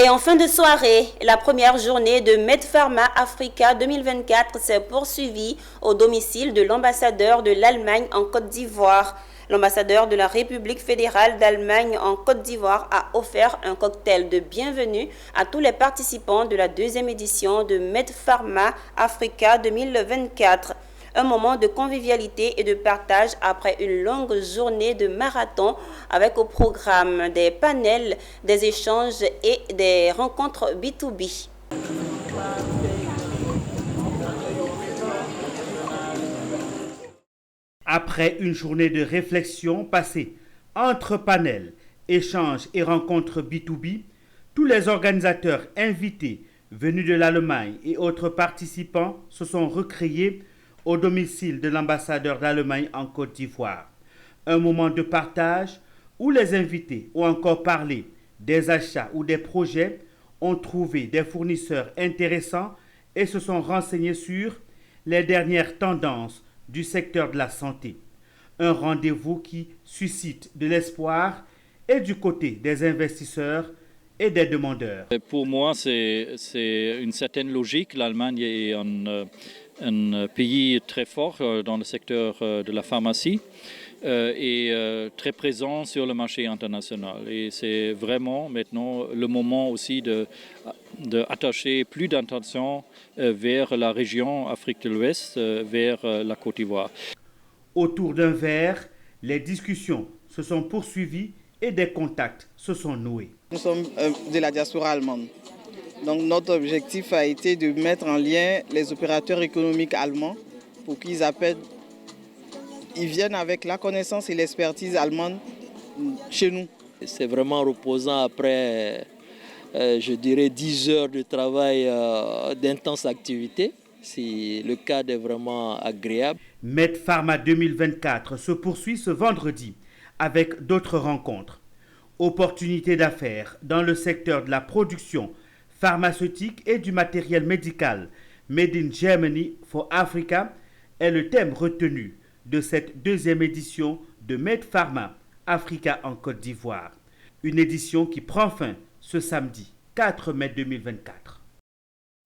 Et en fin de soirée, la première journée de Medpharma Africa 2024 s'est poursuivie au domicile de l'ambassadeur de l'Allemagne en Côte d'Ivoire. L'ambassadeur de la République fédérale d'Allemagne en Côte d'Ivoire a offert un cocktail de bienvenue à tous les participants de la deuxième édition de Medpharma Africa 2024. Un moment de convivialité et de partage après une longue journée de marathon avec au programme des panels, des échanges et des rencontres B2B. Après une journée de réflexion passée entre panels, échanges et rencontres B2B, tous les organisateurs invités venus de l'Allemagne et autres participants se sont recréés au domicile de l'ambassadeur d'Allemagne en Côte d'Ivoire. Un moment de partage où les invités ont encore parlé des achats ou des projets, ont trouvé des fournisseurs intéressants et se sont renseignés sur les dernières tendances du secteur de la santé. Un rendez-vous qui suscite de l'espoir et du côté des investisseurs et des demandeurs. Pour moi, c'est une certaine logique. L'Allemagne est un pays très fort dans le secteur de la pharmacie et très présent sur le marché international. Et c'est vraiment maintenant le moment aussi d'attacher plus d'attention vers la région Afrique de l'Ouest, vers la Côte d'Ivoire. Autour d'un verre, les discussions se sont poursuivies et des contacts se sont noués. Nous sommes de la diaspora allemande. Donc notre objectif a été de mettre en lien les opérateurs économiques allemands pour qu'ils viennent avec la connaissance et l'expertise allemande chez nous. C'est vraiment reposant après, je dirais, 10 heures de travail d'intense activité. Le cadre est vraiment agréable. Medpharma 2024 se poursuit ce vendredi avec d'autres rencontres. Opportunités d'affaires dans le secteur de la production pharmaceutique et du matériel médical Made in Germany for Africa est le thème retenu de cette deuxième édition de Medpharma Africa en Côte d'Ivoire. Une édition qui prend fin ce samedi 4 mai 2024.